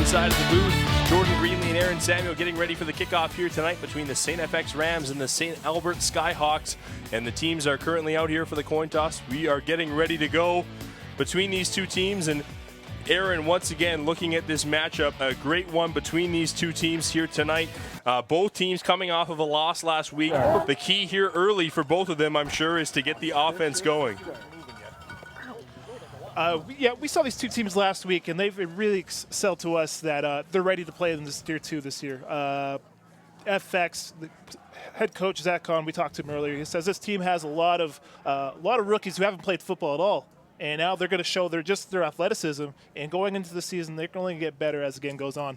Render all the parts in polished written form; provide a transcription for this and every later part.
inside of the booth. Jordan Greenlee and Aaron Samuel getting ready for the kickoff here tonight between the St. FX Rams and the St. Albert Skyhawks. And the teams are currently out here for the coin toss. We are getting ready to go between these two teams. And Aaron, once again, looking at this matchup, a great one between these two teams here tonight. Both teams coming off of a loss last week. The key here early for both of them, I'm sure, is to get the offense going. We saw these two teams last week, and they've really excelled to us that they're ready to play in this Tier 2 this year. FX, the head coach Zach Kahn, we talked to him earlier. He says this team has a lot of rookies who haven't played football at all, and now they're going to show their athleticism. And going into the season, they're going to get better as the game goes on.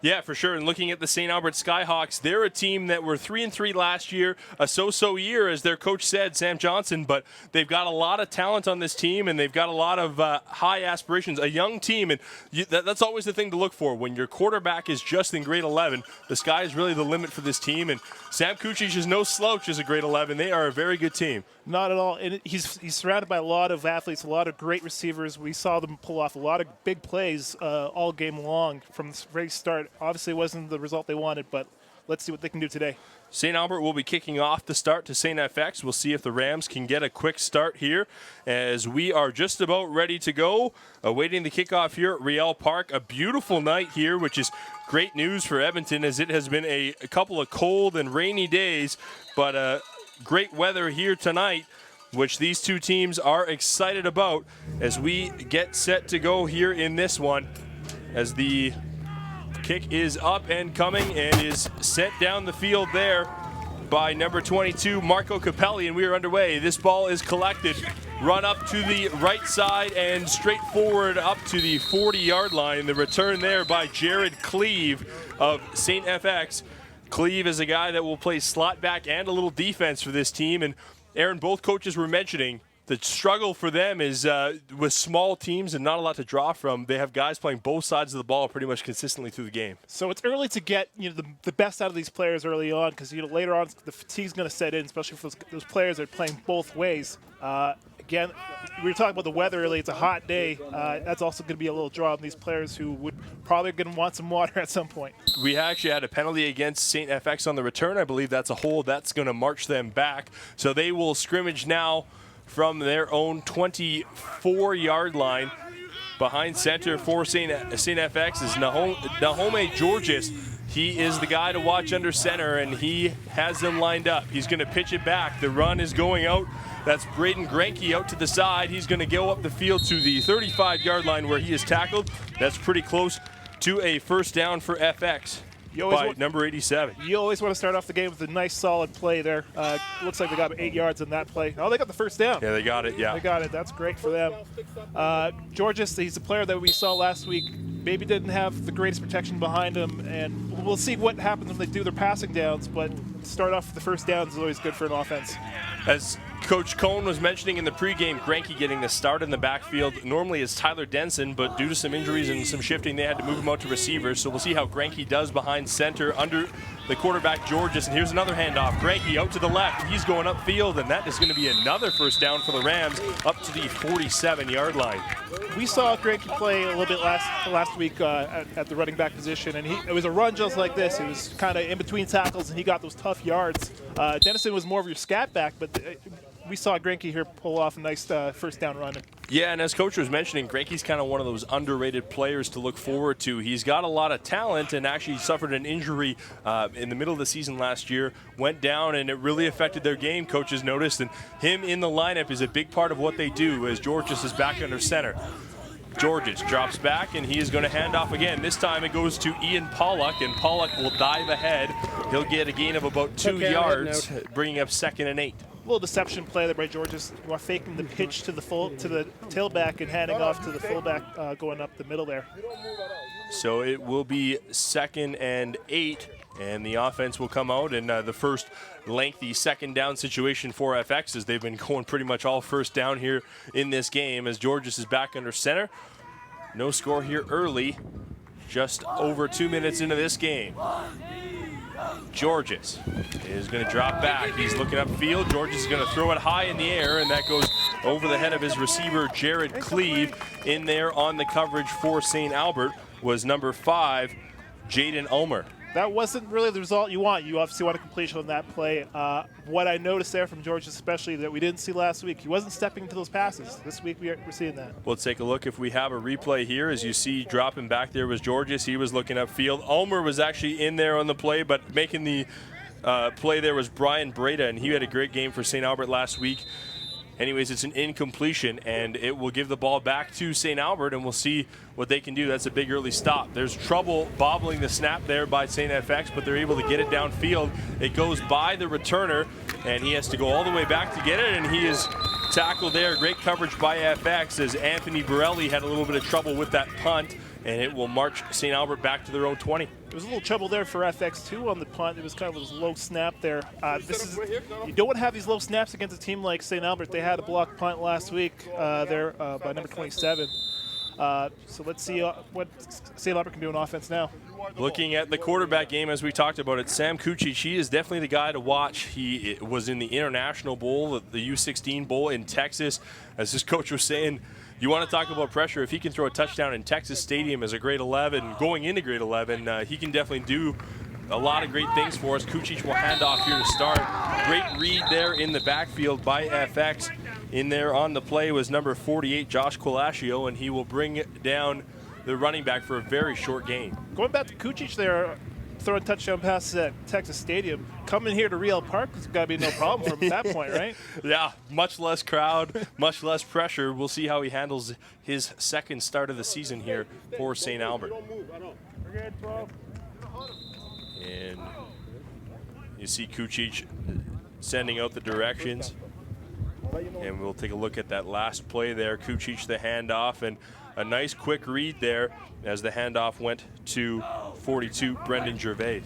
Yeah, for sure. And looking at the St. Albert Skyhawks, they're a team that were 3-3 last year, a so-so year, as their coach said, Sam Johnson. But they've got a lot of talent on this team, and they've got a lot of high aspirations. A young team, and that's always the thing to look for. When your quarterback is just in grade 11, the sky is really the limit for this team. And Sam Kucic is no slouch as a grade 11. They are a very good team. Not at all. And he's surrounded by a lot of athletes, a lot of great receivers. We saw them pull off a lot of big plays all game long from the very start. Obviously, it wasn't the result they wanted, but let's see what they can do today. St. Albert will be kicking off the start to St. FX. We'll see if the Rams can get a quick start here as we are just about ready to go. Awaiting the kickoff here at Riel Park. A beautiful night here, which is great news for Edmonton as it has been a couple of cold and rainy days, but great weather here tonight, which these two teams are excited about as we get set to go here in this one. As the kick is up and coming and is sent down the field there by number 22, Marco Capelli, and we are underway. This ball is collected, run up to the right side and straight forward up to the 40-yard line. The return there by Jared Cleve of St. FX. Cleve is a guy that will play slot back and a little defense for this team. And Aaron, both coaches were mentioning the struggle for them is with small teams and not a lot to draw from. They have guys playing both sides of the ball pretty much consistently through the game. So it's early to get the best out of these players early on because later on the fatigue's going to set in, especially for those players that are playing both ways. Again, we were talking about the weather earlier. It's a hot day. That's also going to be a little draw on these players who would probably going to want some water at some point. We actually had a penalty against St. FX on the return. I believe that's a hold. That's going to march them back. So they will scrimmage now from their own 24-yard line. Behind center for St. FX is Nahome Georges. He is the guy to watch under center, and he has them lined up. He's going to pitch it back. The run is going out. That's Braden Granke out to the side. He's going to go up the field to the 35-yard line where he is tackled. That's pretty close to a first down for FX by number 87. You always want to start off the game with a nice, solid play there. Looks like they got 8 yards in that play. Oh, they got the first down. Yeah, they got it, yeah. They got it. That's great for them. Georges, he's a player that we saw last week. Maybe didn't have the greatest protection behind him, and we'll see what happens when they do their passing downs, but start off with the first downs is always good for an offense. As Coach Cohn was mentioning in the pregame, Granke getting the start in the backfield. Normally it's Tyler Denson, but due to some injuries and some shifting, they had to move him out to receivers. So we'll see how Granke does behind center under the quarterback, Georges. And here's another handoff. Granke out to the left. He's going upfield, and that is going to be another first down for the Rams up to the 47-yard line. We saw Granke play a little bit last week at the running back position, and it was a run just like this. It was kind of in between tackles, and he got those tough yards. Dennison was more of your scat back, but we saw Granke here pull off a nice first down run. Yeah, and as Coach was mentioning, Granke's kind of one of those underrated players to look forward to. He's got a lot of talent and actually suffered an injury in the middle of the season last year, went down, and it really affected their game, coaches noticed. And him in the lineup is a big part of what they do as Georges is back under center. Georges drops back, and he is going to hand off again. This time it goes to Ian Pollock, and Pollock will dive ahead. He'll get a gain of about 2 yards, bringing up 2nd and 8. A little deception play there by Georges. You are faking the pitch to the tailback and handing off to the fullback going up the middle there. So it will be 2nd and 8, and the offense will come out, and the first lengthy second down situation for FX as they've been going pretty much all first down here in this game as Georges is back under center. No score here early, just over 2 minutes into this game. Georges is going to drop back. He's looking upfield. Georges is going to throw it high in the air, and that goes over the head of his receiver, Jared Cleve, in there on the coverage for St. Albert. was number 5, Jaden Ulmer. That wasn't really the result you want. You obviously want a completion on that play. What I noticed there from George especially that we didn't see last week, he wasn't stepping into those passes. This week we're seeing that. We'll take a look if we have a replay here. As you see dropping back there was Georges. He was looking upfield. Ulmer was actually in there on the play, but making the play there was Brian Breda, and he had a great game for St. Albert last week. Anyways, it's an incompletion, and it will give the ball back to St. Albert, and we'll see what they can do. That's a big early stop. There's trouble bobbling the snap there by St. FX, but they're able to get it downfield. It goes by the returner, and he has to go all the way back to get it, and he is tackled there. Great coverage by FX as Anthony Borelli had a little bit of trouble with that punt, and it will march St. Albert back to their own 20. There was a little trouble there for FX too on the punt. It was kind of a low snap there. You don't want to have these low snaps against a team like St. Albert. They had a blocked punt last week there by number 27. So let's see what St. Albert can do on offense now. Looking at the quarterback game, as we talked about it, Sam Kucic, he is definitely the guy to watch. He was in the International Bowl, the U16 Bowl in Texas. As his coach was saying, you want to talk about pressure. If he can throw a touchdown in Texas Stadium as a grade 11, going into grade 11, he can definitely do a lot of great things for us. Kucic will hand off here to start. Great read there in the backfield by FX. In there on the play was number 48, Josh Colascio, and he will bring down the running back for a very short gain. Going back to Kucic there, throwing touchdown passes at Texas Stadium. Coming here to Real Park, it's got to be no problem for him at that point, right? Yeah, much less crowd, much less pressure. We'll see how he handles his second start of the season here for St. Albert. And you see Kucic sending out the directions. And we'll take a look at that last play there. Kucic the handoff, and a nice quick read there as the handoff went to 42, Brendan Gervais.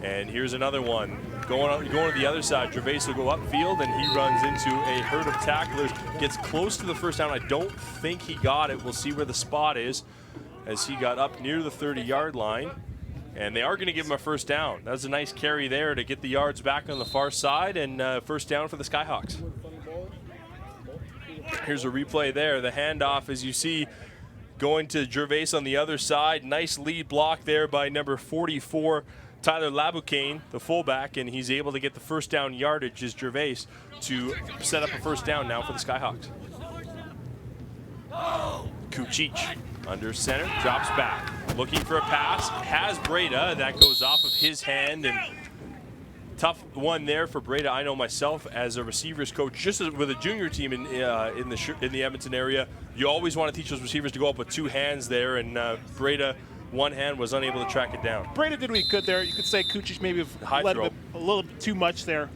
And here's another one. Going to the other side, Gervais will go upfield, and he runs into a herd of tacklers. Gets close to the first down. I don't think he got it. We'll see where the spot is as he got up near the 30-yard line. And they are going to give him a first down. That was a nice carry there to get the yards back on the far side, and first down for the Skyhawks. Here's a replay there. The handoff, as you see, going to Gervais on the other side. Nice lead block there by number 44, Tyler Laboucaine, the fullback, and he's able to get the first down yardage as Gervais to set up a first down now for the Skyhawks. Kucic under center, drops back, looking for a pass, has Breda. That goes off of his hand, and tough one there for Breda. I know myself as a receivers coach, just with a junior team in the Edmonton area, you always want to teach those receivers to go up with two hands there, and Breda, one hand, was unable to track it down. Breda did what he could there. You could say Kucic maybe led a little bit too much there.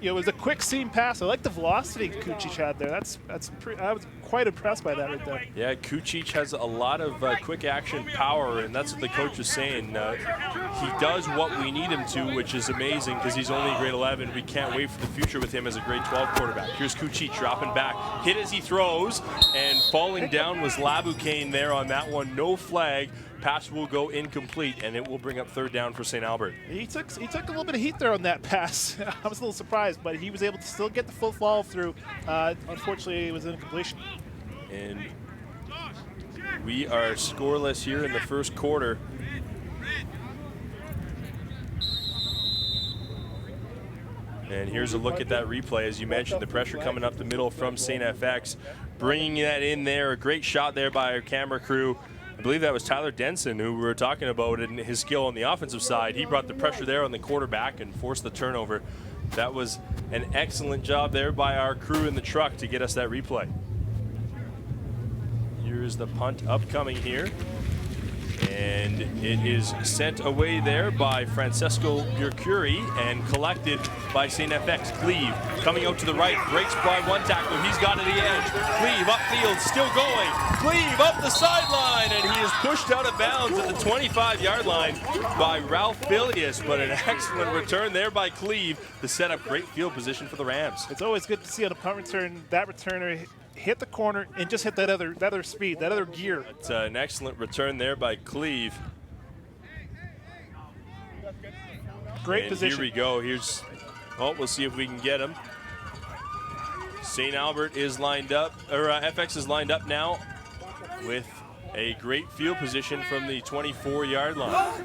It was a quick seam pass. I like the velocity Kucic had there. I was quite impressed by that right there. Yeah, Kucic has a lot of quick action power, and that's what the coach is saying. He does what we need him to, which is amazing because he's only grade 11. We can't wait for the future with him as a grade 12 quarterback. Here's Kucic dropping back, hit as he throws, and falling down was Laboucaine there on that one. No flag. Pass will go incomplete, and it will bring up third down for St. Albert. He took a little bit of heat there on that pass. I was a little surprised, but he was able to still get the full follow through. Unfortunately, it was an incompletion. And we are scoreless here in the first quarter. And here's a look at that replay. As you mentioned, the pressure coming up the middle from St. FX. Bringing that in there. A great shot there by our camera crew. I believe that was Tyler Denson, who we were talking about in his skill on the offensive side. He brought the pressure there on the quarterback and forced the turnover. That was an excellent job there by our crew in the truck to get us that replay. Here's the punt upcoming here. And it is sent away there by Francesco Burcuri and collected by St. FX. Cleve coming out to the right, breaks by one tackler. He's got to the edge. Cleve upfield, still going. Cleve up the sideline, and he is pushed out of bounds at the 25-yard line by Ralph Bilius. But an excellent return there by Cleve to set up great field position for the Rams. It's always good to see on a punt return that returner hit the corner and just hit that other speed, that other gear. It's an excellent return there by Cleve. Great position. Here we go. We'll see if we can get him. St. Albert is lined up, or FX is lined up now with A great field position from the 24-yard line.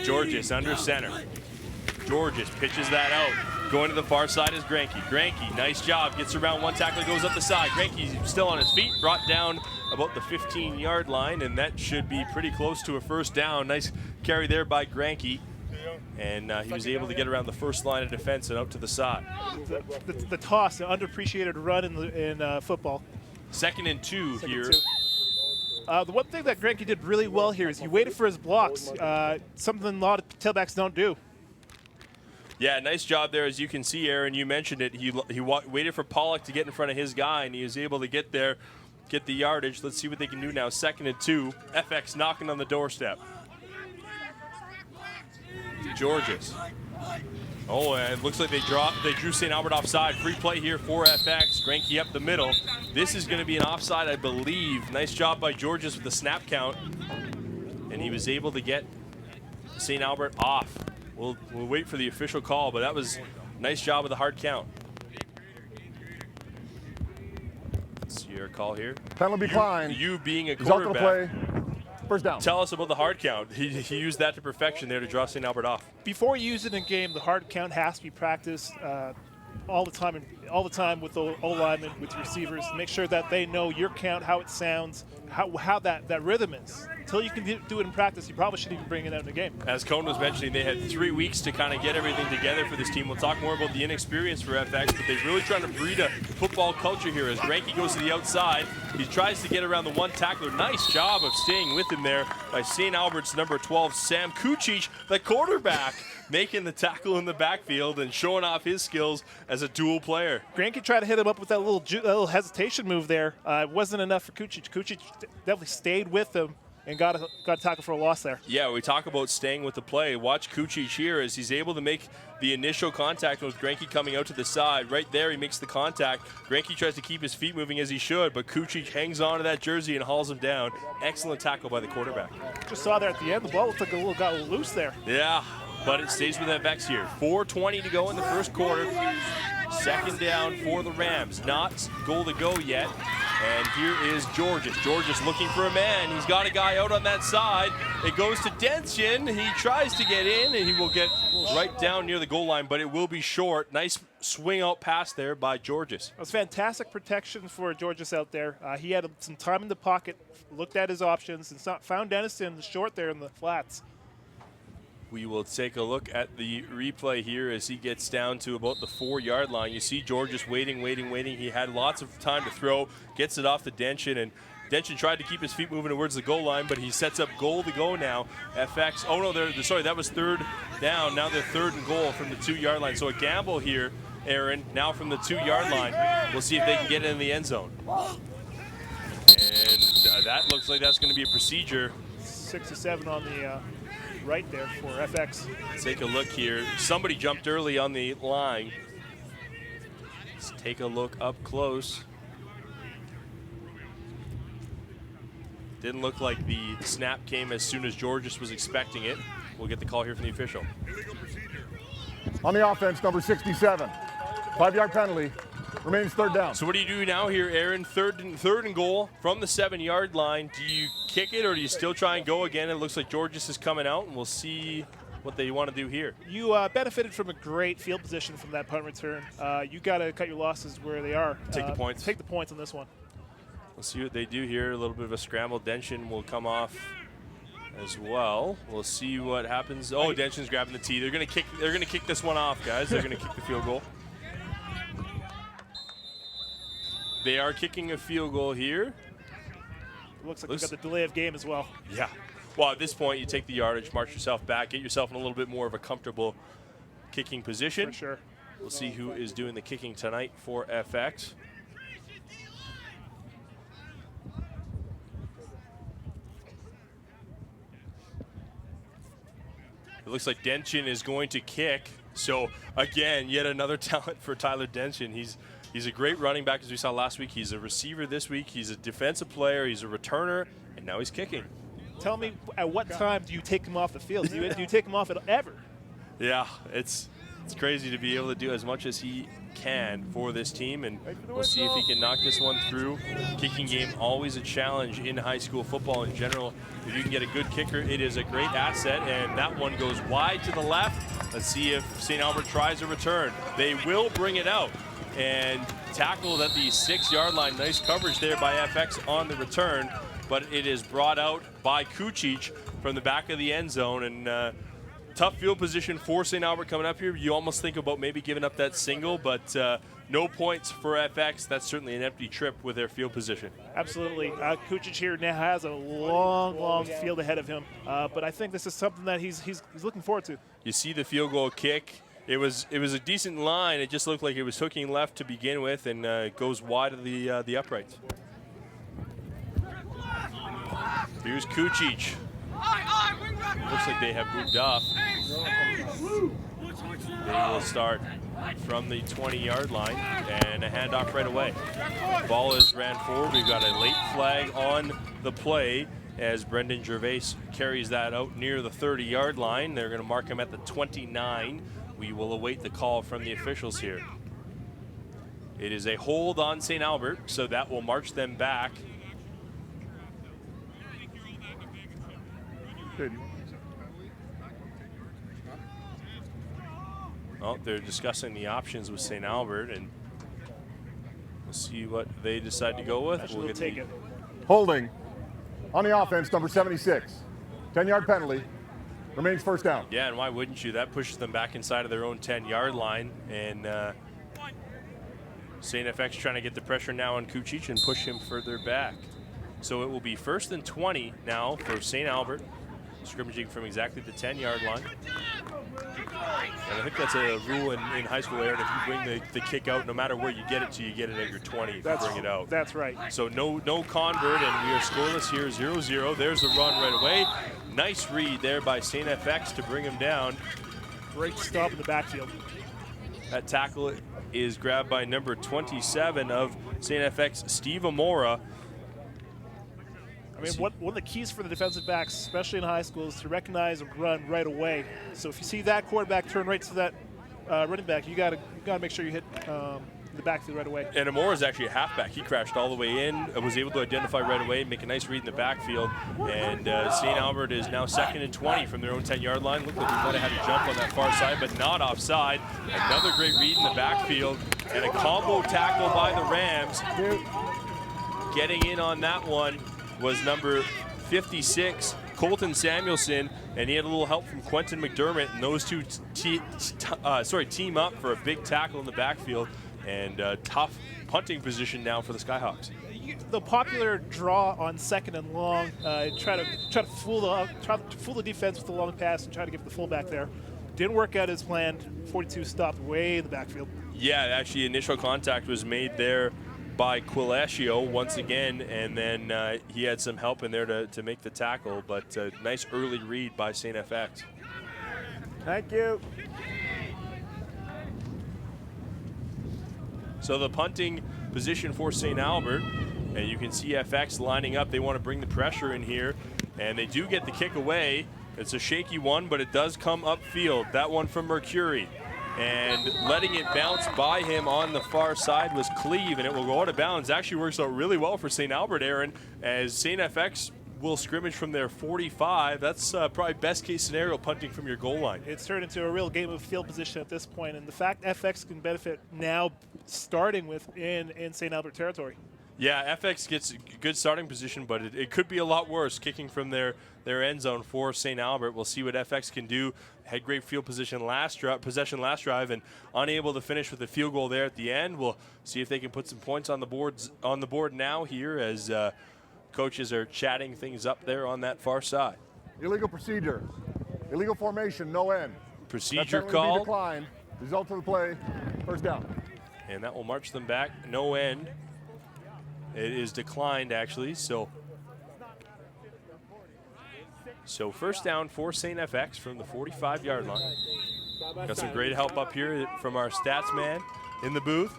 Georges under center. Georges pitches that out. Going to the far side is Granke. Granke, nice job. Gets around one tackler, goes up the side. Granke's still on his feet, brought down about the 15-yard line, and that should be pretty close to a first down. Nice carry there by Granke. And he was able to get around the first line of defense and out to the side. The toss, an underappreciated run in football. 2nd and 2 here. The one thing that Granke did really well here is he waited for his blocks, something a lot of tailbacks don't do. Yeah, nice job there. As you can see, Aaron, you mentioned it. He waited for Pollock to get in front of his guy, and he was able to get there, get the yardage. Let's see what they can do now. 2nd and 2. FX knocking on the doorstep. Georges. Oh, and it looks like they drew St. Albert offside. Free play here for FX. Granke up the middle. This is going to be an offside, I believe. Nice job by Georges with the snap count. And he was able to get St. Albert off. We'll wait for the official call, but that was a nice job with the hard count. Let's see your call here. Penalty decline. You being a He's out to the quarterback. play. First down. Tell us about the hard count. He used that to perfection there to draw St. Albert off. Before you use it in game, the hard count has to be practiced all the time with the O-linemen, with the receivers. Make sure that they know your count, how it sounds, how that rhythm is. Until you can do it in practice, you probably shouldn't even bring it out in the game. As Cone was mentioning, they had 3 weeks to kind of get everything together for this team. We'll talk more about the inexperience for FX, but they're really trying to breed a football culture here. As Granke goes to the outside, he tries to get around the one tackler. Nice job of staying with him there by St. Albert's number 12, Sam Kucic, the quarterback, making the tackle in the backfield and showing off his skills as a dual player. Granke tried to hit him up with that little hesitation move there. It wasn't enough for Kucic. Kucic definitely stayed with him and got a tackle for a loss there. Yeah, we talk about staying with the play. Watch Kucic here as he's able to make the initial contact with Granke coming out to the side. Right there, he makes the contact. Granke tries to keep his feet moving as he should, but Kucic hangs on to that jersey and hauls him down. Excellent tackle by the quarterback. Just saw there at the end, the ball looked like got a little loose there. Yeah, but it stays with FX here. 4:20 to go in the first quarter. 2nd down for the Rams. Not goal to go yet. And here is Georges. Georges looking for a man. He's got a guy out on that side. It goes to Denson. He tries to get in, and he will get right down near the goal line, but it will be short. Nice swing out pass there by Georges. That was fantastic protection for Georges out there. He had some time in the pocket, looked at his options, and found Denison short there in the flats. We will take a look at the replay here as he gets down to about the 4-yard line. You see Georges waiting. He had lots of time to throw, gets it off to Denson, and Denson tried to keep his feet moving towards the goal line, but he sets up goal to go now. FX, oh no, sorry, that was 3rd down. Now they're 3rd and goal from the 2-yard line. So a gamble here, Aaron, now from the 2-yard line. We'll see if they can get in the end zone. And that looks like that's going to be a procedure. 67 on the right there for FX. Let's take a look here. Somebody jumped early on the line. Let's take a look up close. Didn't look like the snap came as soon as Georges was expecting it. We'll get the call here from the official. On the offense, number 67. 5-yard penalty. Remains 3rd down. So what do you do now here, Aaron? Third and goal from the 7-yard line. Do you kick it or do you still try and go again? It looks like Georges is coming out, and we'll see what they want to do here. You benefited from a great field position from that punt return. You got to cut your losses where they are. Take the points. Take the points on this one. We'll see what they do here. A little bit of a scramble. Denson will come off as well. We'll see what happens. Oh, Denson's grabbing the tee. They're gonna kick this one off, guys. They're gonna kick the field goal. They are kicking a field goal here. Looks like we got the delay of game as well. Yeah. Well, at this point, you take the yardage, march yourself back, get yourself in a little bit more of a comfortable kicking position. For sure. We'll see who is doing the kicking tonight for FX. It looks like Denson is going to kick. So, again, yet another talent for Tyler Denson. He's a great running back, as we saw last week. He's a receiver this week. He's a defensive player. He's a returner, and now he's kicking. Tell me, at what time do you take him off the field? Do you take him off ever? Yeah, it's It's crazy to be able to do as much as he can for this team, and we'll see if he can knock this one through. Kicking game always a challenge in high school football in general. If you can get a good kicker, it is a great asset, and that one goes wide to the left. Let's see if St. Albert tries a return. They will bring it out and tackled at the 6-yard line. Nice coverage there by FX on the return, but it is brought out by Kucic from the back of the end zone, and tough field position for St. Albert coming up here. You almost think about maybe giving up that single, but no points for FX. That's certainly an empty trip with their field position. Absolutely. Kucic here now has a long field ahead of him, but I think this is something that he's looking forward to. You see the field goal kick. It was a decent line. It just looked like it was hooking left to begin with, and goes wide of the uprights. Here's Kucic. Looks like they have moved off. They will start from the 20-yard line, and a handoff right away. Ball is ran forward. We've got a late flag on the play as Brendan Gervais carries that out near the 30-yard line. They're going to mark him at the 29. We will await the call from the officials here. It is a hold on St. Albert, so that will march them back. Well, they're discussing the options with St. Albert, and we'll see what they decide to go with. We'll take it. Holding on the offense, number 76. 10-yard penalty. Remains first down. Yeah, and why wouldn't you? That pushes them back inside of their own 10-yard line, and St. FX trying to get the pressure now on Kucic and push him further back. So it will be 1st and 20 now for St. Albert, scrimmaging from exactly the 10-yard line. And I think that's a rule in high school, Aaron. If you bring the kick out, no matter where you get it to, you get it at your 20 if you bring it out. That's right. So no convert, and we are scoreless here, 0-0. There's the run right away. Nice read there by St. FX to bring him down. Great stop in the backfield. That tackle is grabbed by number 27 of St. FX, Steve Amora. I mean, one of the keys for the defensive backs, especially in high school, is to recognize and run right away. So if you see that quarterback turn right to that running back, you gotta make sure you hit the backfield right away. And Amora is actually a halfback. He crashed all the way in, was able to identify right away, make a nice read in the backfield. And St. Albert is now 2nd and 20 from their own 10-yard line. Looked like we might have had a jump on that far side, but not offside. Another great read in the backfield, and a combo tackle by the Rams. Getting in on that one was number 56, Colton Samuelson, and he had a little help from Quentin McDermott, and those two team up for a big tackle in the backfield, and tough punting position now for the Skyhawks. The popular draw on 2nd and long, try to fool the defense with the long pass and try to get the fullback there. Didn't work out as planned. 42 stopped way in the backfield. Yeah, actually initial contact was made there by Quilesio once again, and then he had some help in there to make the tackle, but nice early read by St. FX. Thank you. So the punting position for St. Albert, and you can see FX lining up. They want to bring the pressure in here, and they do get the kick away. It's a shaky one, but it does come upfield. That one from Mercury. And letting it bounce by him on the far side was Cleve, and it will go out of bounds. Actually works out really well for St. Albert, Aaron, as St. FX will scrimmage from their 45. That's probably best case scenario, punting from your goal line. It's turned into a real game of field position at this point, and the fact FX can benefit now starting with in St. Albert territory. Yeah, FX gets a good starting position, but it could be a lot worse kicking from their end zone for St. Albert. We'll see what FX can do. Had great field possession last drive, and unable to finish with a field goal there at the end. We'll see if they can put some points on the board now here as coaches are chatting things up there on that far side. Illegal procedure. Illegal formation, no end. Procedure call. Declined. Result of the play, first down. And that will march them back, no end. It is declined, actually, so first down for St. FX from the 45-yard line. Got some great help up here from our stats man in the booth.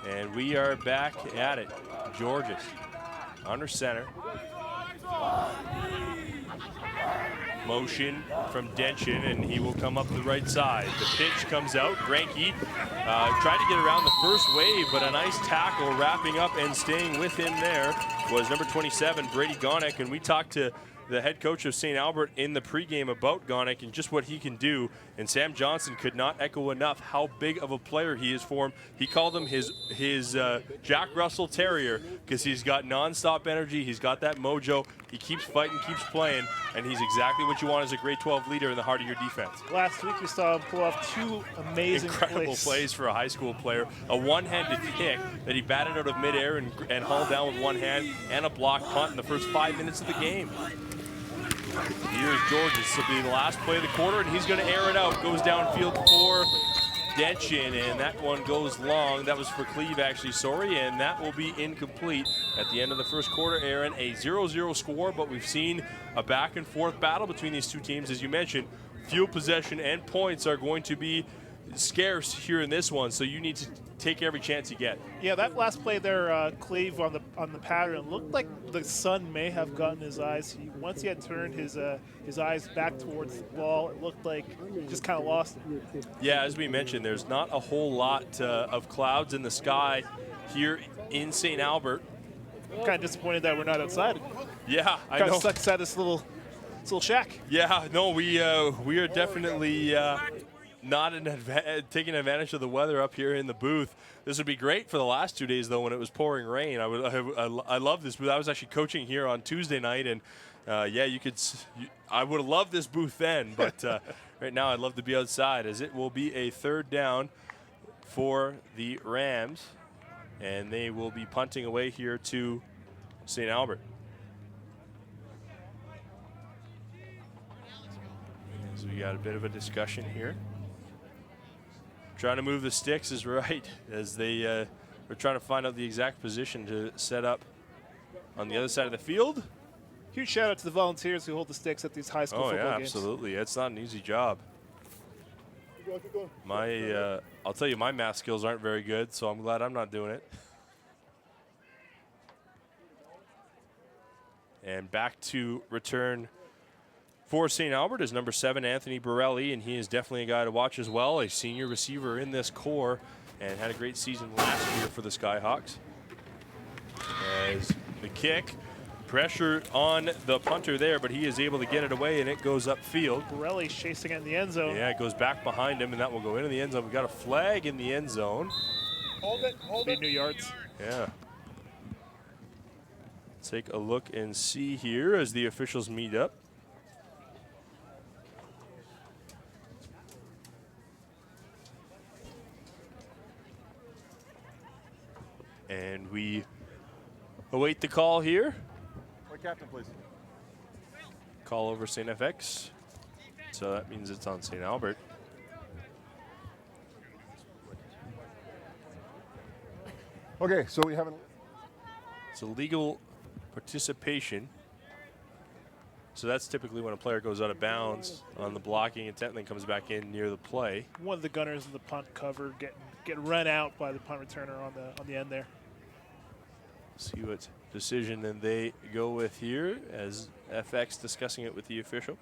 And we are back at it. Georges under center. Motion from Denshin, and he will come up the right side. The pitch comes out. Granke tried to get around the first wave, but a nice tackle wrapping up and staying with him there was number 27, Brady Gonek, and we talked to the head coach of St. Albert in the pregame about Gonek and just what he can do, and Sam Johnson could not echo enough how big of a player he is for him. He called him his Jack Russell Terrier because he's got nonstop energy, he's got that mojo, he keeps fighting, keeps playing, and he's exactly what you want as a grade 12 leader in the heart of your defense. Last week we saw him pull off 2 amazing incredible plays for a high school player. A one-handed kick that he batted out of midair and hauled down with one hand, and a block punt in the first 5 minutes of the game. Here's Georges. This will be the last play of the quarter, and he's going to air it out. Goes downfield for Denshin, and that one goes long. That was for Cleve, actually, sorry, and that will be incomplete at the end of the first quarter. Aaron, a 0-0 score, but we've seen a back-and-forth battle between these two teams. As you mentioned, field possession and points are going to be scarce here in this one, so you need to take every chance you get. Yeah, that last play there, Cleve on the pattern, looked like the sun may have gotten his eyes. Once he had turned his eyes back towards the ball, it looked like he just kind of lost it. Yeah, as we mentioned, there's not a whole lot of clouds in the sky here in St. Albert. I'm kind of disappointed that we're not outside. Yeah, I kind know. of stuck inside this little shack. Yeah, no, we are definitely not taking advantage of the weather up here in the booth. This would be great for the last 2 days, though, when it was pouring rain. I love this booth. I was actually coaching here on Tuesday night, and yeah, I would have loved this booth then, but right now I'd love to be outside, as it will be a third down for the Rams, and they will be punting away here to St. Albert. So we got a bit of a discussion here. Trying to move the sticks is right, as they are trying to find out the exact position to set up on the other side of the field. Huge shout out to the volunteers who hold the sticks at these high school football games. Oh yeah, absolutely. It's not an easy job. I'll tell you, my math skills aren't very good, so I'm glad I'm not doing it. And back to return for St. Albert is number 7, Anthony Borelli, and he is definitely a guy to watch as well, a senior receiver in this core, and had a great season last year for the Skyhawks. As the kick, pressure on the punter there, but he is able to get it away, and it goes upfield. Borelli chasing it in the end zone. Yeah, it goes back behind him, and that will go into the end zone. We've got a flag in the end zone. Hold it. New yards. Yeah. Take a look and see here as the officials meet up. And we await the call here. White captain, please. Call over St. FX. So that means it's on St. Albert. Okay, so we haven't. It's a legal participation. So that's typically when a player goes out of bounds on the blocking intent and then comes back in near the play. One of the gunners in the punt cover get run out by the punt returner on the end there. See what decision then they go with here, as FX discussing it with the official.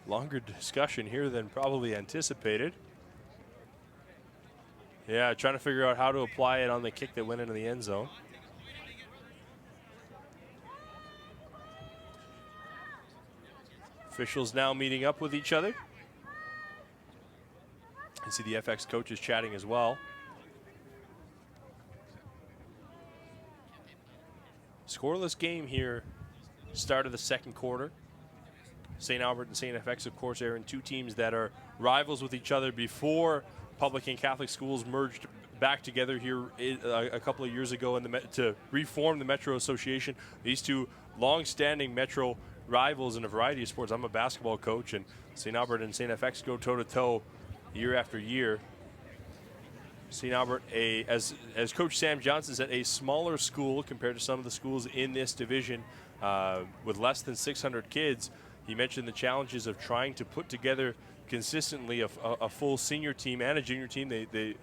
Longer discussion here than probably anticipated. Yeah, trying to figure out how to apply it on the kick that went into the end zone. Officials now meeting up with each other. You see the FX coaches chatting as well. Scoreless game here, start of the second quarter. St. Albert and St. FX, of course, are in two teams that are rivals with each other before public and Catholic schools merged back together here a couple of years ago to reform the Metro Association. These two long-standing Metro rivals in a variety of sports. I'm a basketball coach, and St. Albert and St. FX go toe-to-toe year after year. St. Albert, as Coach Sam Johnson said, a smaller school compared to some of the schools in this division with less than 600 kids. He mentioned the challenges of trying to put together consistently a full senior team and a junior team. They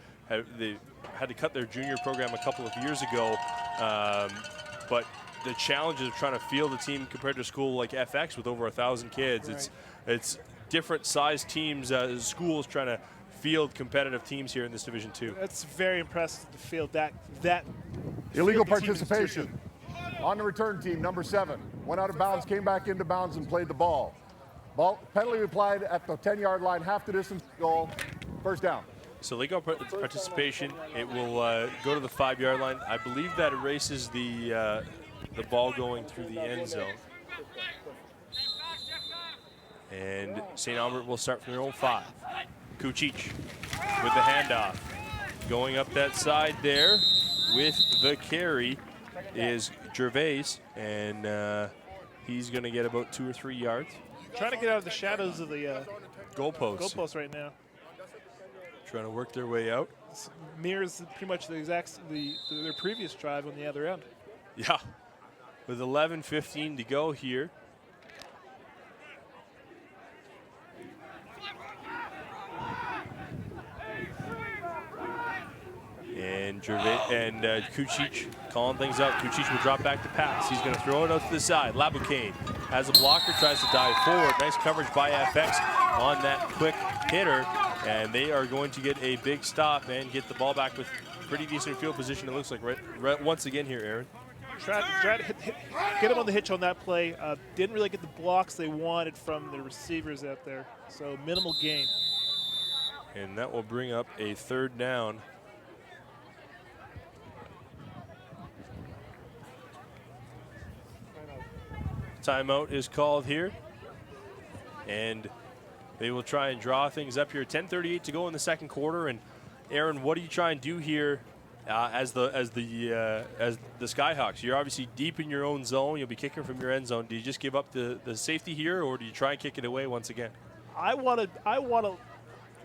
they had to cut their junior program a couple of years ago, but the challenges of trying to field a team compared to a school like FX with over 1,000 kids, Right. it's different size teams, schools trying to field competitive teams here in this Division II. That's very impressive to field that Illegal field team in Tier participation on the return team, number 7. Went out of bounds, came back into bounds, and played the ball. Penalty applied at the 10-yard line, half the distance goal, first down. So legal participation, it will go to the 5-yard line. I believe that erases the ball going through the end zone. And St. Albert will start from their own 5. Kucic with the handoff. Going up that side there with the carry is Gervais, and he's going to get about 2 or 3 yards. Trying to get out of the shadows of the Goalposts. right now. Trying to work their way out. This mirrors pretty much their previous drive on the other end. Yeah. With 11:15 to go here. And Kucic calling things up. Kucic will drop back to pass. He's going to throw it out to the side. Laboucaine has a blocker, tries to dive forward. Nice coverage by FX on that quick hitter. And they are going to get a big stop and get the ball back with pretty decent field position, it looks like, right once again here, Aaron. Try to get him on the hitch on that play. Didn't really get the blocks they wanted from the receivers out there. So minimal gain. And that will bring up a 3rd down. Timeout is called here. And they will try and draw things up here. 10:38 to go in the second quarter. And Aaron, what do you try and do here as the Skyhawks? You're obviously deep in your own zone. You'll be kicking from your end zone. Do you just give up the safety here, or do you try and kick it away once again? I want to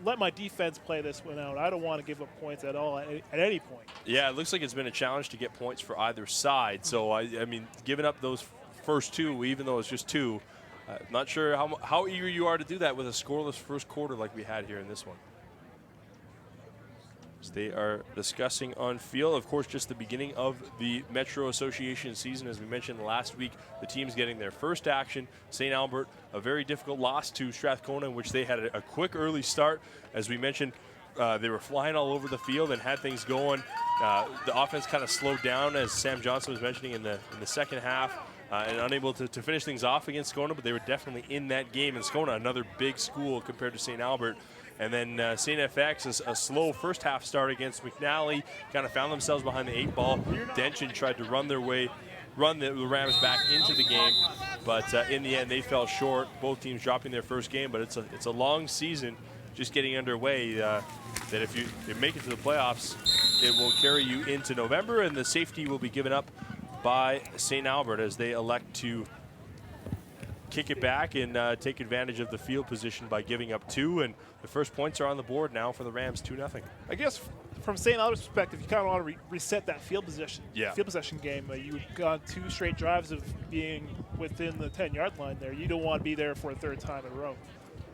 let my defense play this one out. I don't want to give up points at all at any point. Yeah, it looks like it's been a challenge to get points for either side. So I mean, giving up those first 2, even though it's just 2. Not sure how eager you are to do that with a scoreless first quarter like we had here in this one. So they are discussing on field, of course, just the beginning of the Metro Association season. As we mentioned last week, the team's getting their first action. St. Albert, a very difficult loss to Strathcona, in which they had a quick early start. As we mentioned, they were flying all over the field and had things going. The offense kind of slowed down, as Sam Johnson was mentioning, in the second half. And unable to finish things off against Scona, but they were definitely in that game. And Scona, another big school compared to St. Albert. And then St. FX is a slow first half start against McNally, kind of found themselves behind the 8 ball. Denton tried to run the Rams back into the game, but in the end they fell short. Both teams dropping their first game, but it's a long season just getting underway. That if you make it to the playoffs, it will carry you into November, and the safety will be given up by St. Albert as they elect to kick it back and take advantage of the field position by giving up 2. And the first points are on the board now for the Rams, 2-0. I guess from St. Albert's perspective, you kind of want to reset that field possession game. You got 2 straight drives of being within the 10-yard line there. You don't want to be there for a 3rd time in a row.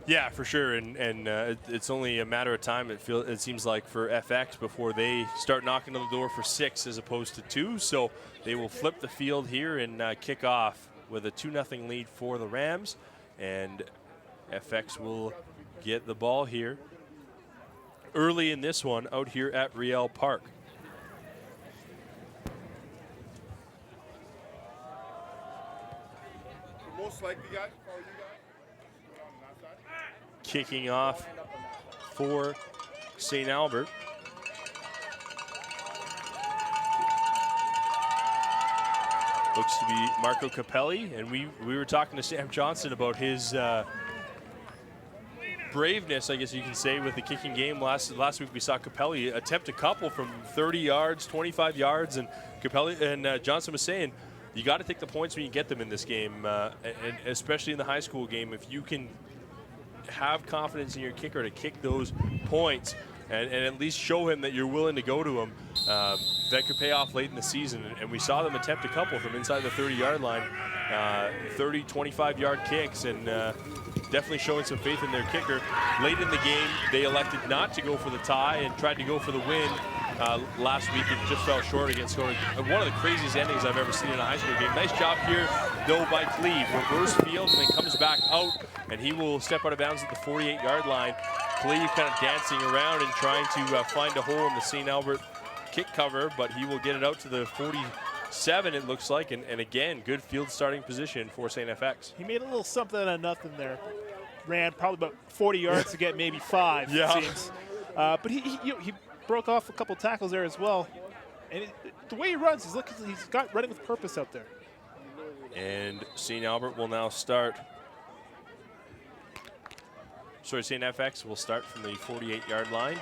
Yeah, for sure, and it's only a matter of time. It seems like for FX before they start knocking on the door for 6 as opposed to 2. So they will flip the field here and kick off with a 2-0 lead for the Rams, and FX will get the ball here early in this one out here at Riel Park. Most likely, guys. Kicking off for St. Albert. Looks to be Marco Capelli, and we were talking to Sam Johnson about his braveness, I guess you can say, with the kicking game. Last week we saw Capelli attempt a couple from 30 yards, 25 yards, and Capelli and Johnson was saying, you got to take the points when you get them in this game, and especially in the high school game. If you can have confidence in your kicker to kick those points and at least show him that you're willing to go to him, that could pay off late in the season. And we saw them attempt a couple from inside the 30-yard line, 30, 25-yard kicks, and definitely showing some faith in their kicker. Late in the game, they elected not to go for the tie and tried to go for the win. Last week, it just fell short against scoring one of the craziest endings I've ever seen in a high school game. Nice job here, though, by Cleve. Reverse field and then comes back out, and he will step out of bounds at the 48-yard line. Cleve kind of dancing around and trying to find a hole in the St. Albert kick cover, but he will get it out to the 47, it looks like, and again, good field starting position for St. FX. He made a little something out of nothing there. Ran probably about 40 yards to get maybe 5, yeah. it seems. But he broke off a couple tackles there as well. And the way he runs, he's got running with purpose out there. And St. Albert will now start. Sorry, St. FX will start from the 48-yard line.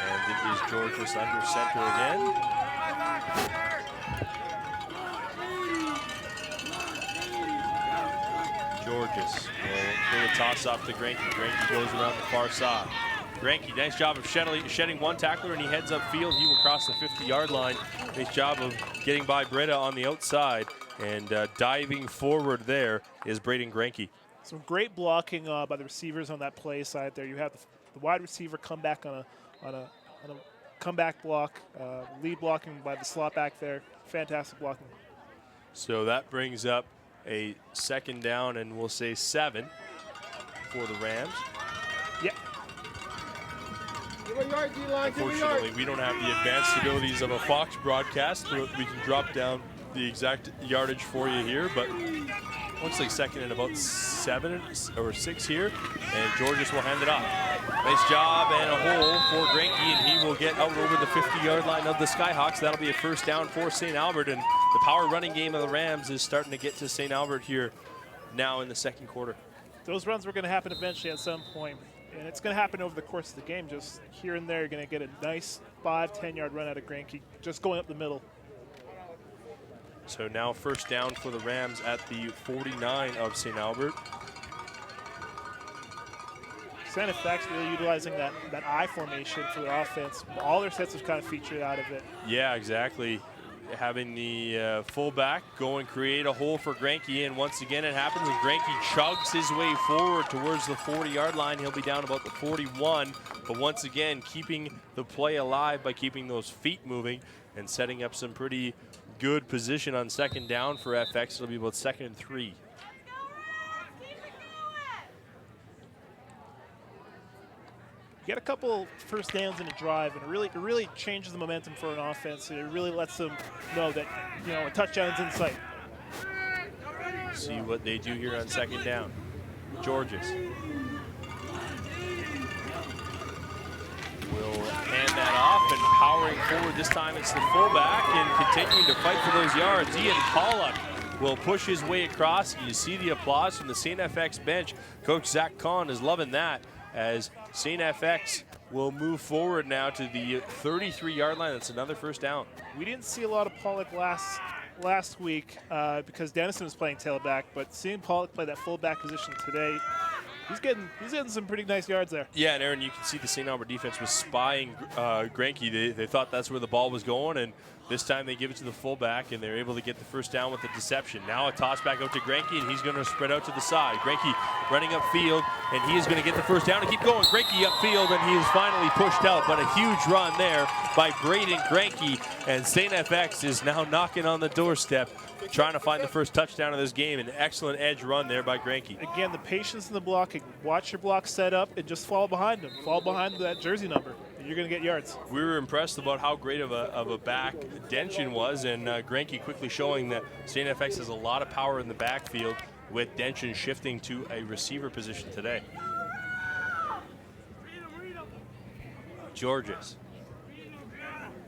And it is Georges under center again. Georges will do a toss off to Granke. Granke goes around the far side. Granke, nice job of shedding one tackler, and he heads upfield. He will cross the 50-yard line. Nice job of getting by Britta on the outside, and diving forward there is Braden Granke. Some great blocking by the receivers on that play side there. You have the wide receiver come back on a comeback block, lead blocking by the slot back there. Fantastic blocking. So that brings up a second down, and we'll say 7 for the Rams. Yep. Unfortunately, we don't have the advanced abilities of a Fox broadcast, but we can drop down the exact yardage for you here, but looks like second and about 7 or 6 here, and Georges will hand it off. Nice job and a hole for Granke, and he will get out over the 50-yard line of the Skyhawks. That'll be a first down for St. Albert, and the power running game of the Rams is starting to get to St. Albert here now in the second quarter. Those runs were going to happen eventually at some point, and it's going to happen over the course of the game. Just here and there, you're going to get a nice 5-10-yard run out of Granke, just going up the middle. So now first down for the Rams at the 49 of St. Albert. St. FX really utilizing that I formation for their offense. All their sets have kind of featured out of it. Yeah, exactly. Having the fullback go and create a hole for Granke, and once again it happens, and Granke chugs his way forward towards the 40-yard line. He'll be down about the 41, but once again keeping the play alive by keeping those feet moving and setting up some pretty good position on second down for FX. It'll be about 2nd and 3. You get a couple first downs in a drive, and it really changes the momentum for an offense. It really lets them know that, you know, a touchdown's in sight. See what they do here on second down. Georges will hand that off, and powering forward this time it's the fullback, and continuing to fight for those yards. Ian Pollock will push his way across. You see the applause from the St. FX bench. Coach Zach Kahn is loving that, as St. FX will move forward now to the 33-yard line. That's another first down. We didn't see a lot of Pollock last week because Dennison was playing tailback, but seeing Pollock play that fullback position today, he's getting some pretty nice yards there. Yeah, and Aaron, you can see the St. Albert defense was spying Granke. They thought that's where the ball was going, and this time they give it to the fullback, and they're able to get the first down with the deception. Now a toss back out to Granke, and he's going to spread out to the side. Granke running upfield, and he is going to get the first down and keep going. Granke upfield, and he is finally pushed out, but a huge run there by Braden Granke, and St. FX is now knocking on the doorstep, trying to find the first touchdown of this game. An excellent edge run there by Granke. Again, the patience in the blocking. Watch your block set up and just fall behind him. Fall behind that jersey number, and you're going to get yards. We were impressed about how great of a back Denchen was, and Granke quickly showing that St. FX has a lot of power in the backfield, with Denchen shifting to a receiver position today. Georges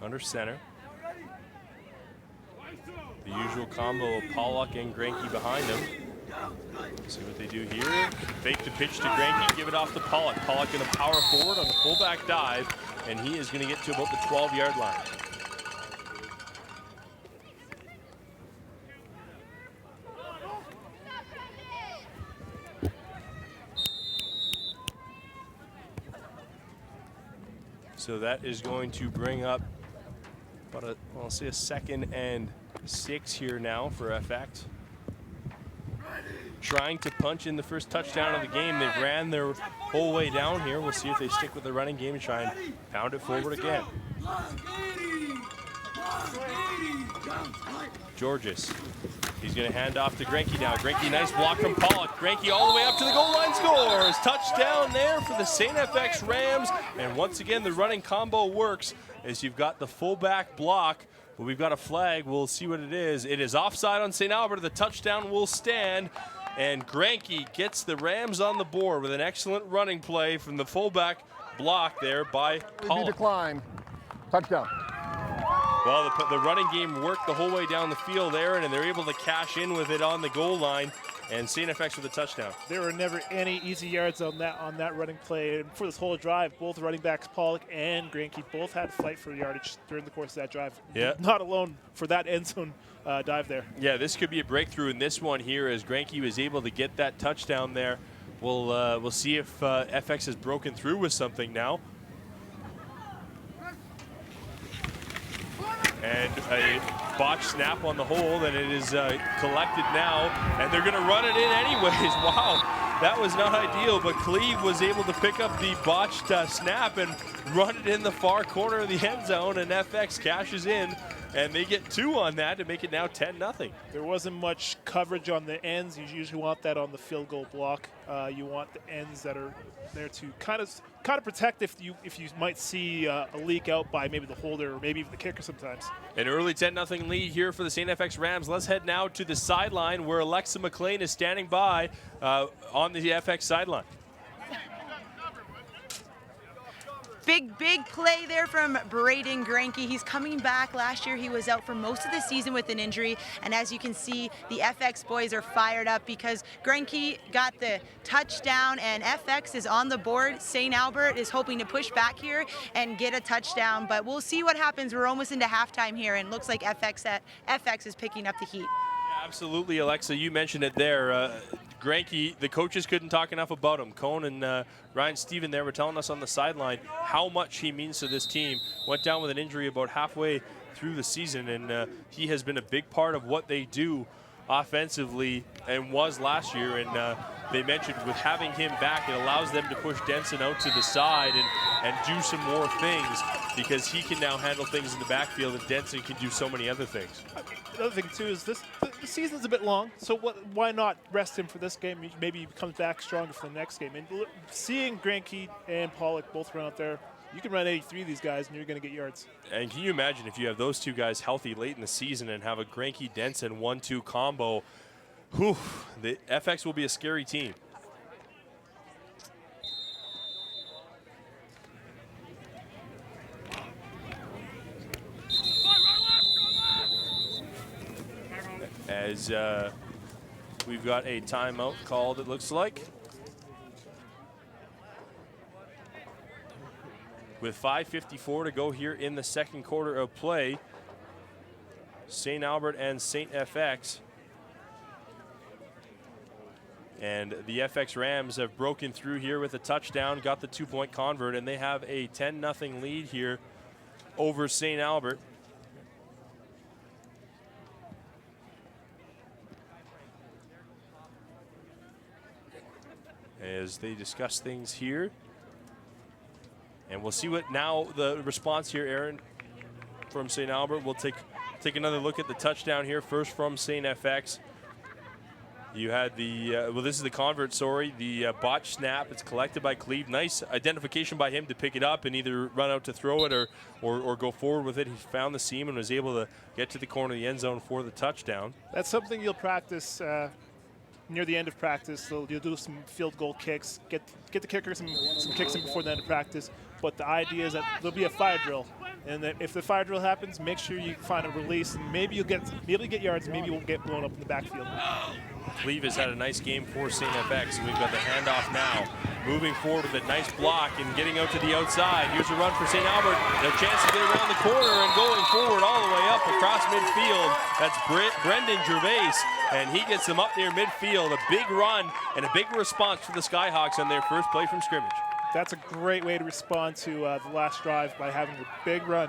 under center. The usual combo of Pollock and Granke behind him. See what they do here. Fake the pitch to Granke, give it off to Pollock. Pollock going to power forward on the fullback dive, and he is going to get to about the 12-yard line. So that is going to bring up about I'll say a 2nd and 6 here now for FX. trying to punch in the first touchdown of the game. They ran their whole way down here. We'll see if they stick with the running game and try and pound it forward again. Georges. He's going to hand off to Grenke now. Grenke, nice block from Pollock. Grenke all the way up to the goal line, scores. Touchdown there for the St. FX Rams. And once again, the running combo works as you've got the fullback block. But we've got a flag. We'll see what it is. It is offside on St. Albert. The touchdown will stand. And Grenke gets the Rams on the board with an excellent running play from the fullback block there by Pollock. Decline. Touchdown. Well, the running game worked the whole way down the field, Aaron, and they're able to cash in with it on the goal line, and St. FX with a touchdown. There were never any easy yards on that running play. And for this whole drive, both running backs, Pollock and Grenke, both had to fight for yardage during the course of that drive. Yeah. Not alone for that end zone dive there. Yeah, this could be a breakthrough in this one here as Grenke was able to get that touchdown there. We'll see if FX has broken through with something now. And a botched snap on the hold, and it is collected now, and they're going to run it in anyways. Wow, that was not ideal, but Cleve was able to pick up the botched snap and run it in the far corner of the end zone, and FX cashes in, and they get 2 on that to make it now 10-0. There wasn't much coverage on the ends. You usually want that on the field goal block. You want the ends that are there to kind of protect if you might see a leak out by maybe the holder or maybe even the kicker sometimes. An early 10-0 lead here for the St. FX Rams. Let's head now to the sideline where Alexa McLean is standing by on the FX sideline. Big play there from Braden Grenke. He's coming back. Last year he was out for most of the season with an injury, and as you can see, the FX boys are fired up because Grenke got the touchdown and FX is on the board. St. Albert is hoping to push back here and get a touchdown, but we'll see what happens. We're almost into halftime here, and looks like FX is picking up the heat. Yeah, absolutely, Alexa. You mentioned it there. Grenke, the coaches couldn't talk enough about him. Cone and Ryan Stephen there were telling us on the sideline how much he means to this team. Went down with an injury about halfway through the season, and he has been a big part of what they do offensively and was last year. And they mentioned with having him back, it allows them to push Denson out to the side and do some more things because he can now handle things in the backfield and Denson can do so many other things. The other thing, too, is the season's a bit long, so why not rest him for this game? Maybe he comes back stronger for the next game. And seeing Grenke and Pollock both run out there, you can run 83 of these guys, and you're going to get yards. And can you imagine if you have those two guys healthy late in the season and have a Grenke-Denson 1-2 combo? Whew, the FX will be a scary team. As we've got a timeout called, it looks like. With 5:54 to go here in the second quarter of play, St. Albert and St. FX. And the FX Rams have broken through here with a touchdown, got the 2-point convert, and they have a 10-0 lead here over St. Albert. As they discuss things here. And we'll see what now the response here, Aaron, from St. Albert. We'll take another look at the touchdown here first from St. FX. You had the, well, this is the convert, sorry, the botch snap. It's collected by Cleve. Nice identification by him to pick it up and either run out to throw it or go forward with it. He found the seam and was able to get to the corner of the end zone for the touchdown. That's something you'll practice near the end of practice. So you'll do some field goal kicks, get the kicker some kicks in before the end of practice. But the idea is that there'll be a fire drill. And that if the fire drill happens, make sure you find a release, and maybe you'll get yards, maybe you won't get blown up in the backfield. Cleve has had a nice game for St. FX, and we've got the handoff now. Moving forward with a nice block and getting out to the outside. Here's a run for St. Albert. Their chance to get around the corner and going forward all the way up across midfield. That's Brendan Gervais, and he gets them up near midfield. A big run and a big response for the Skyhawks on their first play from scrimmage. That's a great way to respond to the last drive by having a big run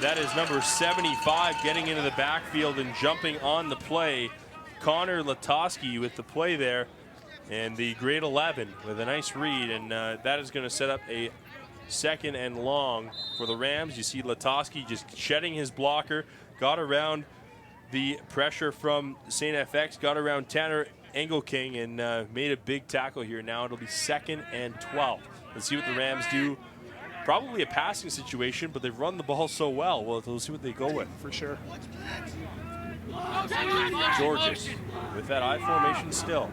That is number 75 getting into the backfield and jumping on the play. Connor Latoski with the play there. And the grade 11 with a nice read. And that is going to set up a 2nd and long for the Rams. You see Latoski just shedding his blocker. Got around the pressure from St. FX. Got around Tanner Engelking and made a big tackle here. Now it'll be 2nd and 12. Let's see what the Rams do. Probably a passing situation, but they've run the ball so well. Well, we'll see what they go with. For sure. Georges with that I formation still.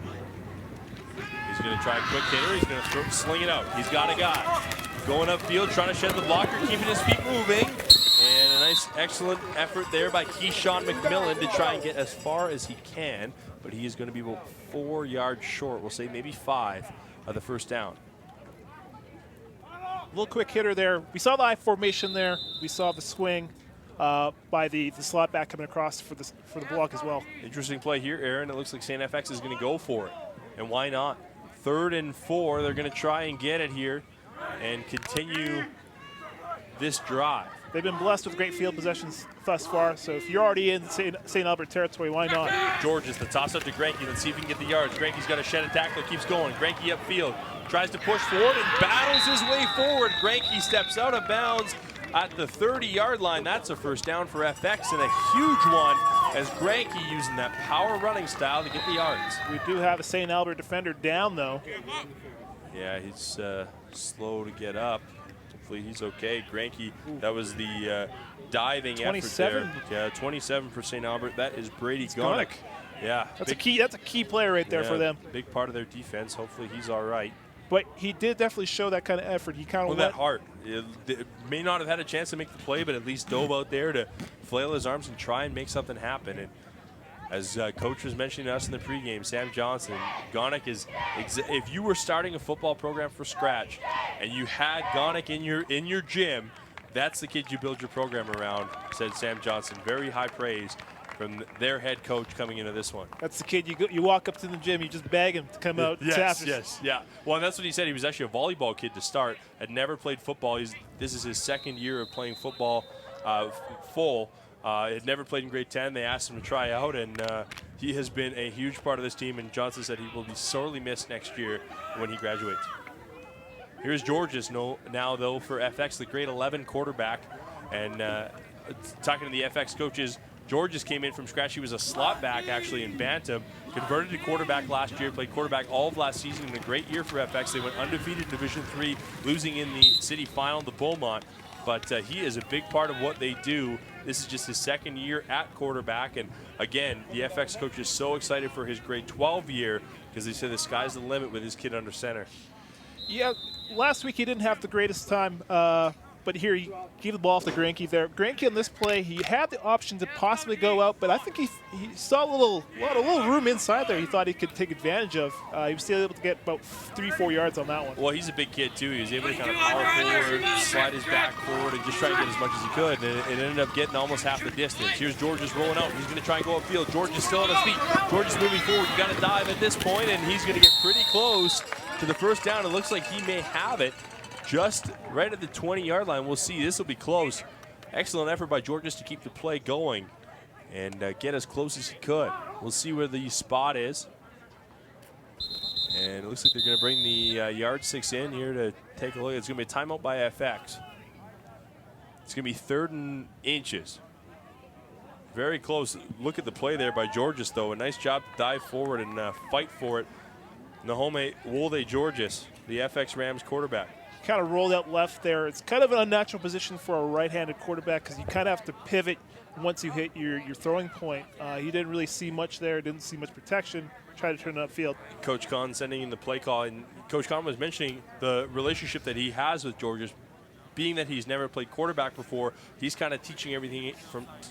He's going to try a quick hitter. He's going to sling it out. He's got a guy. Going upfield, trying to shed the blocker, keeping his feet moving. And a nice, excellent effort there by Keyshawn McMillan to try and get as far as he can. But he is going to be about 4 yards short. We'll say maybe 5 of the first down. A little quick hitter there. We saw the I formation there. We saw the swing by the slot back coming across for the block as well. Interesting play here, Aaron. It looks like St. FX is going to go for it. And why not? 3rd and 4. They're going to try and get it here and continue this drive. They've been blessed with great field possessions thus far, so if you're already in St. Albert territory, why not? Georges, the toss up to Granke. Let's see if he can get the yards. Granke's got a shed a tackle, keeps going. Granke upfield, tries to push forward and battles his way forward. Granke steps out of bounds at the 30-yard line. That's a first down for FX and a huge one as Granke using that power running style to get the yards. We do have a St. Albert defender down, though. Yeah, he's slow to get up. Hopefully he's okay. Granke, that was the diving 27. effort there. Yeah, 27 for St. Albert. That is Brady Gonick. Yeah, that's a key player right there for them. Big part of their defense. Hopefully he's all right. But he did definitely show that kind of effort. He kind of that heart. It may not have had a chance to make the play, but at least dove out there to flail his arms and try and make something happen. And as Coach was mentioning to us in the pregame, Sam Johnson, Gonick is, if you were starting a football program from scratch and you had Gonick in your gym, that's the kid you build your program around, said Sam Johnson. Very high praise from their head coach coming into this one. That's the kid you walk up to the gym, you just beg him to come out. Yes. Well, and that's what he said. He was actually a volleyball kid to start, had never played football. This is his 2nd year of playing football full. Had never played in grade 10. They asked him to try out, and he has been a huge part of this team, and Johnson said he will be sorely missed next year when he graduates. Here's Georges now, though, for FX, the grade 11 quarterback. And talking to the FX coaches, Georges came in from scratch. He was a slot back, actually, in Bantam. Converted to quarterback last year, played quarterback all of last season in a great year for FX. They went undefeated in Division III, losing in the city final to Beaumont. But he is a big part of what they do. This is just his 2nd year at quarterback. And again, the FX coach is so excited for his grade 12 year because they said the sky's the limit with his kid under center. Yeah, last week he didn't have the greatest time, but here he gave the ball to Granke there. Granke in this play, he had the option to possibly go out, but I think he saw a little room inside there he thought he could take advantage of. He was still able to get about 3-4 yards on that one. Well, he's a big kid, too. He was able to kind of power forward, slide his back forward, and just try to get as much as he could. And it ended up getting almost half the distance. Here's Georges rolling out. He's going to try and go upfield. Georges still on his feet. Georges moving forward. You got to dive at this point, and he's going to get pretty close to the first down. It looks like he may have it just right at the 20-yard line. We'll see. This will be close. Excellent effort by Georges to keep the play going and get as close as he could. We'll see where the spot is. And it looks like they're going to bring the yardsticks in here to take a look. It's going to be a timeout by FX. It's going to be 3rd and inches. Very close. Look at the play there by Georges, though. A nice job to dive forward and fight for it. Nahome Wolde Georges, the FX Rams quarterback. Kind of rolled out left there. It's kind of an unnatural position for a right-handed quarterback because you kind of have to pivot once you hit your throwing point. He didn't really see much there, didn't see much protection, tried to turn it upfield. Coach Kahn sending in the play call, and Coach Kahn was mentioning the relationship that he has with Georges. Being that he's never played quarterback before, he's kind of teaching everything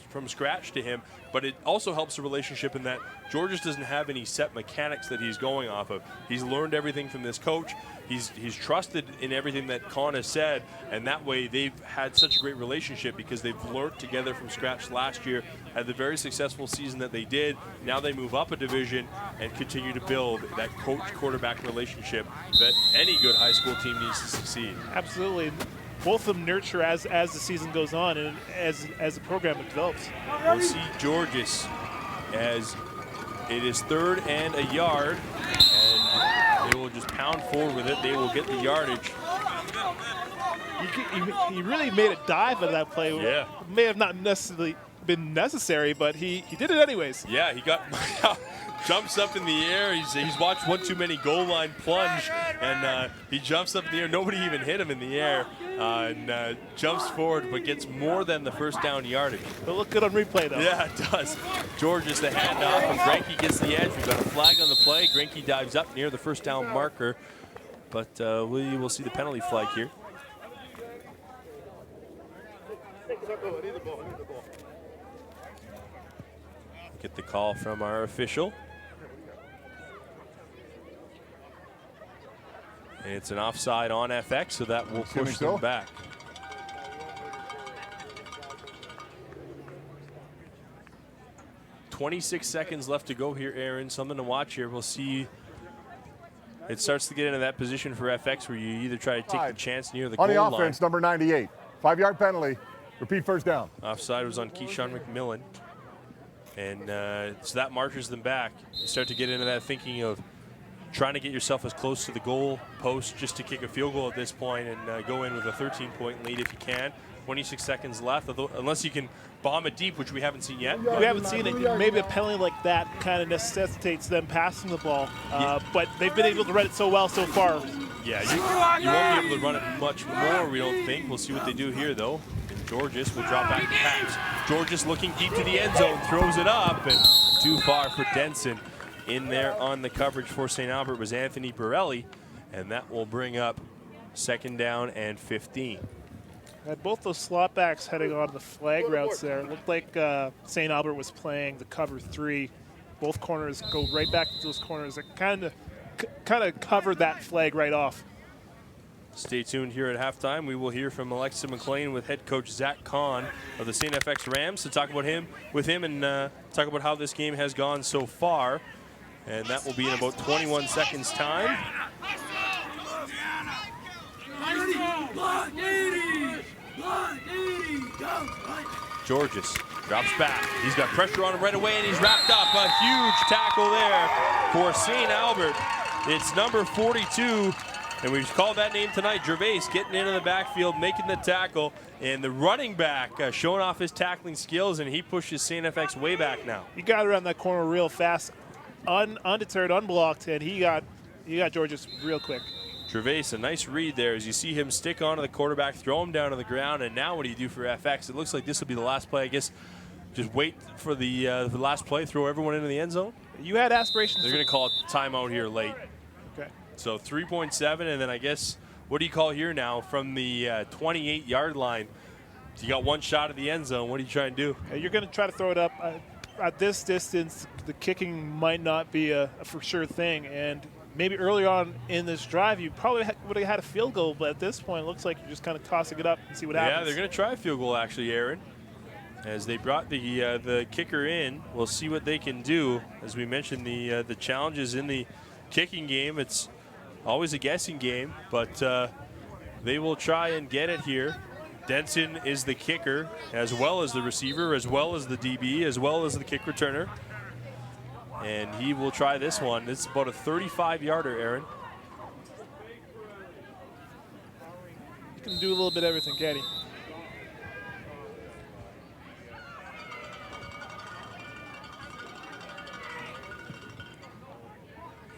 from scratch to him. But it also helps the relationship in that Georges doesn't have any set mechanics that he's going off of. He's learned everything from this coach. He's trusted in everything that Kahn has said, and that way they've had such a great relationship because they've learned together from scratch last year, had the very successful season that they did. Now they move up a division and continue to build that coach-quarterback relationship that any good high school team needs to succeed. Absolutely. both of them nurture as the season goes on and as the program develops. We'll see Georges as it is 3rd and a yard, and they will just pound forward with it. They will get the yardage. He really made a dive at that play. Yeah. May have not necessarily been necessary, but he did it anyways. Yeah, he got jumps up in the air. He's watched one too many goal line plunge, and he jumps up in the air. Nobody even hit him in the air, and jumps forward, but gets more than the first down yardage. It'll look good on replay, though. Yeah, it does. Georges the handoff, and Granke gets the edge. We've got a flag on the play. Granke dives up near the first down marker, but we will see the penalty flag here. Get the call from our official. And it's an offside on FX, so that will push them back. "26 seconds left to go here, Aaron. Something to watch here. We'll see. It starts to get into that position for FX where you either try to take the chance near the goal line. On the offense, number 98. 5-yard penalty. Repeat first down. Offside was on Keyshawn McMillan. And so that marches them back. You start to get into that thinking of trying to get yourself as close to the goal post just to kick a field goal at this point and go in with a 13-point lead if you can. 26 seconds left, unless you can bomb it deep, which we haven't seen yet. We haven't seen it. Maybe a penalty like that kind of necessitates them passing the ball. But they've been able to run it so well so far. Yeah, you won't be able to run it much more, we don't think. We'll see what they do here, though. And Georges will drop back to pass. Georges looking deep to the end zone, throws it up, and too far for Denson. In there on the coverage for St. Albert was Anthony Borelli, and that will bring up 2nd down and 15. Had both those slot backs heading on the flag routes there. It looked like St. Albert was playing the cover 3. Both corners go right back to those corners that kind of covered that flag right off. Stay tuned here at halftime. We will hear from Alexa McLean with head coach Zach Kahn of the St. FX Rams to talk about him and talk about how this game has gone so far. And that will be in about 21 seconds time. Georges drops back. He's got pressure on him right away, and he's wrapped up. A huge tackle there for St. Albert. It's number 42, and we've called that name tonight. Gervais getting into the backfield, making the tackle, and the running back showing off his tackling skills, and he pushes St. FX way back now. He got around that corner real fast, undeterred, unblocked, and he got Georges real quick. Gervais, a nice read there as you see him stick onto the quarterback, throw him down to the ground, and now what do you do for FX? It looks like this will be the last play, I guess. Just wait for the last play, throw everyone into the end zone. You had aspirations. They're going to call a timeout here late. Okay. So 3.7, and then I guess, what do you call here now from the 28-yard line? You got one shot at the end zone. What are you trying to do? You're going to try to throw it up. At this distance, the kicking might not be a for sure thing, and maybe early on in this drive, you probably would have had a field goal, but at this point, it looks like you're just kind of tossing it up and see what happens. Yeah, they're going to try a field goal, actually, Aaron. As they brought the kicker in, we'll see what they can do. As we mentioned, the challenges in the kicking game, it's always a guessing game, but they will try and get it here. Denson is the kicker, as well as the receiver, as well as the DB, as well as the kick returner. And he will try this one. It's about a 35-yarder, Aaron. You can do a little bit of everything, can he?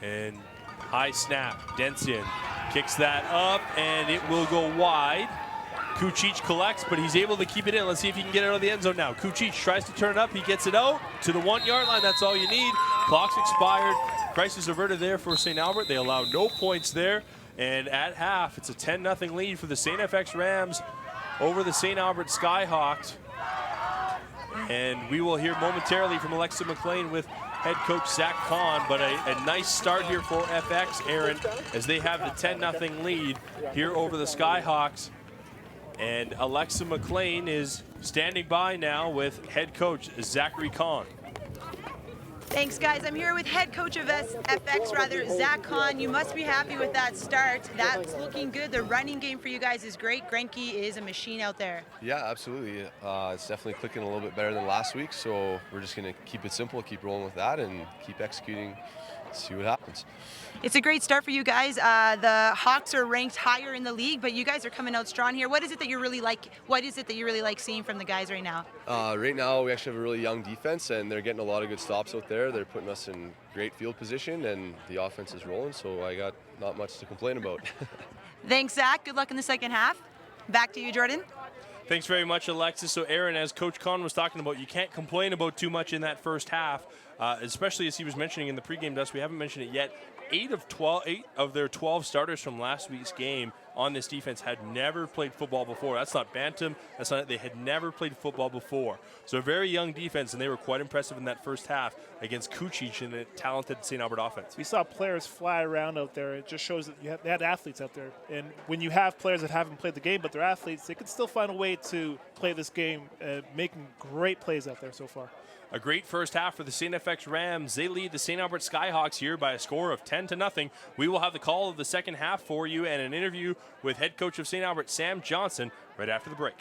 And high snap. Denson kicks that up, and it will go wide. Kucic collects, but he's able to keep it in. Let's see if he can get it out of the end zone now. Kucic tries to turn it up. He gets it out to the 1-yard line. That's all you need. Clock's expired. Crisis averted there for St. Albert. They allow no points there. And at half, it's a 10-0 lead for the St. FX Rams over the St. Albert Skyhawks. And we will hear momentarily from Alexa McLean with head coach Zach Kahn, but a nice start here for FX, Aaron, as they have the 10-0 lead here over the Skyhawks. And Alexa McLean is standing by now with head coach Zachary Kahn. Thanks, guys. I'm here with head coach of FX, Zach Kahn. You must be happy with that start. That's looking good. The running game for you guys is great. Grenke is a machine out there. Yeah, absolutely. It's definitely clicking a little bit better than last week, so we're just going to keep it simple, keep rolling with that, and keep executing, see what happens. It's a great start for you guys. The Hawks are ranked higher in the league, but you guys are coming out strong here. What is it that you really like? What is it that you really like seeing from the guys right now? Right now, we actually have a really young defense, and they're getting a lot of good stops out there. They're putting us in great field position, and the offense is rolling, so I got not much to complain about. Thanks, Zach. Good luck in the second half. Back to you, Jordan. Thanks very much, Alexis. So, Aaron, as Coach Kahn was talking about, you can't complain about too much in that first half, especially as he was mentioning in the pregame dust. We haven't mentioned it yet. 8 of their 12 starters from last week's game on this defense had never played football before. That's not bantam. That's not. They had never played football before. So a very young defense, and they were quite impressive in that first half against Kuchich and a talented St. Albert offense. We saw players fly around out there. It just shows that they had athletes out there. And when you have players that haven't played the game, but they're athletes, they can still find a way to play this game, making great plays out there so far. A great first half for the St. FX Rams. They lead the St. Albert Skyhawks here by a score of 10-0. We will have the call of the second half for you and an interview with head coach of St. Albert, Sam Johnson, right after the break.